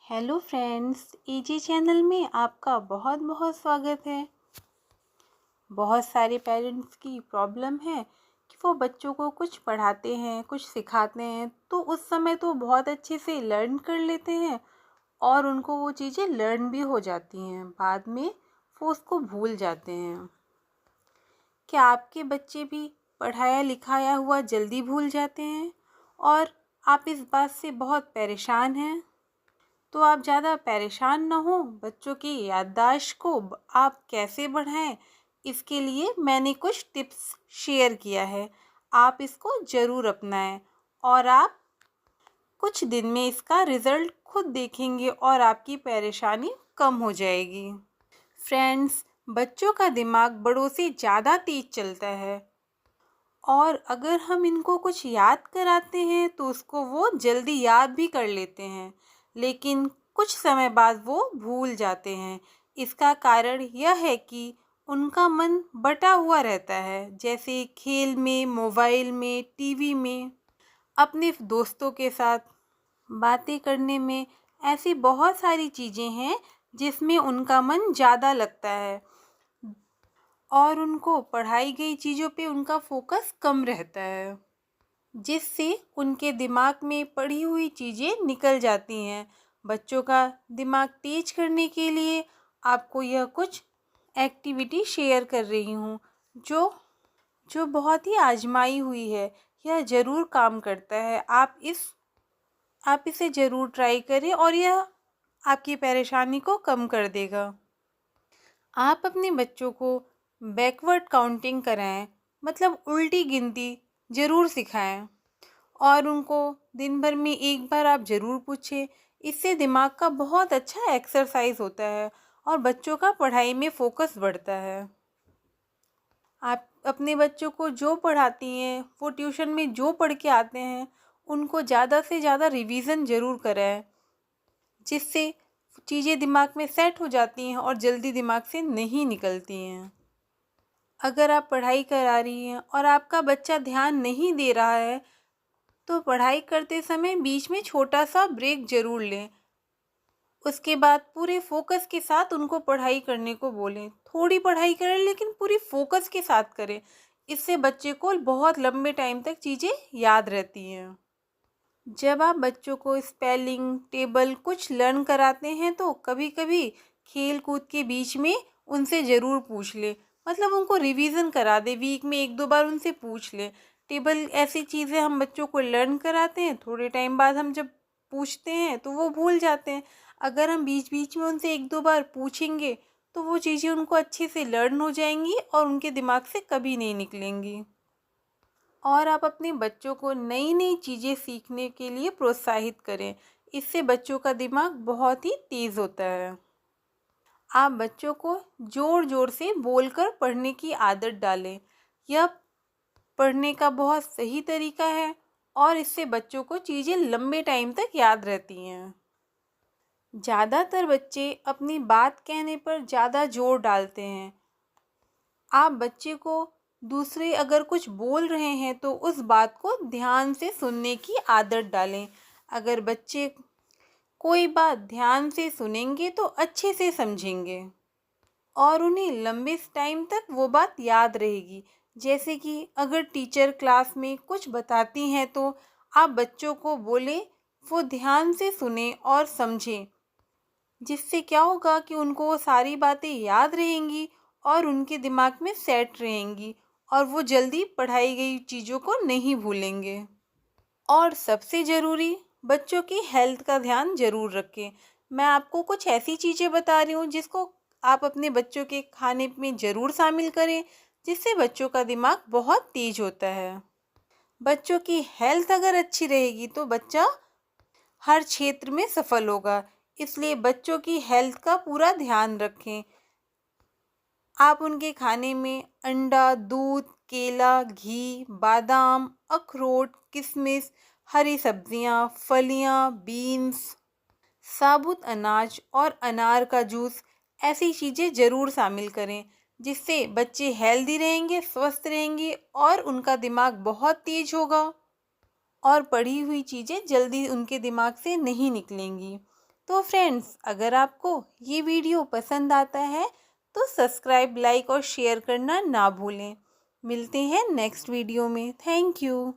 Hello friends, एजी channel में आपका बहुत बहुत स्वागत है। बहुत सारे पेरेंट्स की प्रॉब्लम है कि वो बच्चों को कुछ पढ़ाते हैं, कुछ सिखाते हैं तो उस समय तो बहुत अच्छे से लर्न कर लेते हैं और उनको वो चीज़ें लर्न भी हो जाती हैं। बाद में वो उसको भूल जाते हैं। क्या आपके बच्चे भी पढ़ाया लिखाया हुआ जल्दी भूल जाते हैं और आप इस बात से बहुत परेशान हैं? तो आप ज़्यादा परेशान ना हो। बच्चों की याददाश्त को आप कैसे बढ़ाएं, इसके लिए मैंने कुछ टिप्स शेयर किया है। आप इसको ज़रूर अपनाएं और आप कुछ दिन में इसका रिज़ल्ट खुद देखेंगे और आपकी परेशानी कम हो जाएगी। फ्रेंड्स, बच्चों का दिमाग बड़ों से ज़्यादा तेज़ चलता है और अगर हम इनको कुछ याद कराते हैं तो उसको वो जल्दी याद भी कर लेते हैं, लेकिन कुछ समय बाद वो भूल जाते हैं। इसका कारण यह है कि उनका मन बटा हुआ रहता है, जैसे खेल में, मोबाइल में, टीवी में, अपने दोस्तों के साथ बातें करने में। ऐसी बहुत सारी चीज़ें हैं जिसमें उनका मन ज़्यादा लगता है और उनको पढ़ाई गई चीज़ों पे उनका फोकस कम रहता है, जिससे उनके दिमाग में पढ़ी हुई चीज़ें निकल जाती हैं। बच्चों का दिमाग तेज करने के लिए आपको यह कुछ एक्टिविटी शेयर कर रही हूँ जो जो बहुत ही आजमाई हुई है। यह ज़रूर काम करता है। आप इसे ज़रूर ट्राई करें और यह आपकी परेशानी को कम कर देगा। आप अपने बच्चों को बैकवर्ड काउंटिंग कराएं, मतलब उल्टी गिनती ज़रूर सिखाएं और उनको दिन भर में एक बार आप ज़रूर पूछें। इससे दिमाग का बहुत अच्छा एक्सरसाइज होता है और बच्चों का पढ़ाई में फोकस बढ़ता है। आप अपने बच्चों को जो पढ़ाती हैं, वो ट्यूशन में जो पढ़ के आते हैं, उनको ज़्यादा से ज़्यादा रिवीजन ज़रूर कराएं, जिससे चीज़ें दिमाग में सेट हो जाती हैं और जल्दी दिमाग से नहीं निकलती हैं। अगर आप पढ़ाई करा रही हैं और आपका बच्चा ध्यान नहीं दे रहा है तो पढ़ाई करते समय बीच में छोटा सा ब्रेक ज़रूर लें। उसके बाद पूरे फोकस के साथ उनको पढ़ाई करने को बोलें। थोड़ी पढ़ाई करें लेकिन पूरी फोकस के साथ करें। इससे बच्चे को बहुत लंबे टाइम तक चीज़ें याद रहती हैं। जब आप बच्चों को स्पेलिंग, टेबल कुछ लर्न कराते हैं तो कभी कभी खेल कूद के बीच में उनसे ज़रूर पूछ लें, मतलब उनको रिवीजन करा दे। वीक में एक दो बार उनसे पूछ लें। टेबल ऐसी चीज़ें हम बच्चों को लर्न कराते हैं, थोड़े टाइम बाद हम जब पूछते हैं तो वो भूल जाते हैं। अगर हम बीच बीच में उनसे एक दो बार पूछेंगे तो वो चीज़ें उनको अच्छे से लर्न हो जाएंगी और उनके दिमाग से कभी नहीं निकलेंगी। और आप अपने बच्चों को नई नई चीज़ें सीखने के लिए प्रोत्साहित करें। इससे बच्चों का दिमाग बहुत ही तेज़ होता है। आप बच्चों को ज़ोर ज़ोर से बोलकर पढ़ने की आदत डालें। यह पढ़ने का बहुत सही तरीका है और इससे बच्चों को चीज़ें लंबे टाइम तक याद रहती हैं। ज़्यादातर बच्चे अपनी बात कहने पर ज़्यादा जोर डालते हैं। आप बच्चे को दूसरे अगर कुछ बोल रहे हैं तो उस बात को ध्यान से सुनने की आदत डालें। अगर बच्चे कोई बात ध्यान से सुनेंगे तो अच्छे से समझेंगे और उन्हें लंबे टाइम तक वो बात याद रहेगी। जैसे कि अगर टीचर क्लास में कुछ बताती हैं तो आप बच्चों को बोलें वो ध्यान से सुने और समझें, जिससे क्या होगा कि उनको वो सारी बातें याद रहेंगी और उनके दिमाग में सेट रहेंगी और वो जल्दी पढ़ाई गई चीज़ों को नहीं भूलेंगे। और सबसे ज़रूरी, बच्चों की हेल्थ का ध्यान ज़रूर रखें। मैं आपको कुछ ऐसी चीज़ें बता रही हूँ जिसको आप अपने बच्चों के खाने में ज़रूर शामिल करें, जिससे बच्चों का दिमाग बहुत तेज होता है। बच्चों की हेल्थ अगर अच्छी रहेगी तो बच्चा हर क्षेत्र में सफल होगा। इसलिए बच्चों की हेल्थ का पूरा ध्यान रखें। आप उनके खाने में अंडा, दूध, केला, घी, बादाम, अखरोट, किशमिश, हरी सब्जियां, फलियां, बीन्स, साबुत अनाज और अनार का जूस, ऐसी चीज़ें ज़रूर शामिल करें, जिससे बच्चे हेल्दी रहेंगे, स्वस्थ रहेंगे और उनका दिमाग बहुत तेज होगा और पढ़ी हुई चीज़ें जल्दी उनके दिमाग से नहीं निकलेंगी। तो फ्रेंड्स, अगर आपको ये वीडियो पसंद आता है तो सब्सक्राइब, लाइक और शेयर करना ना भूलें। मिलते हैं नेक्स्ट वीडियो में। Thank you.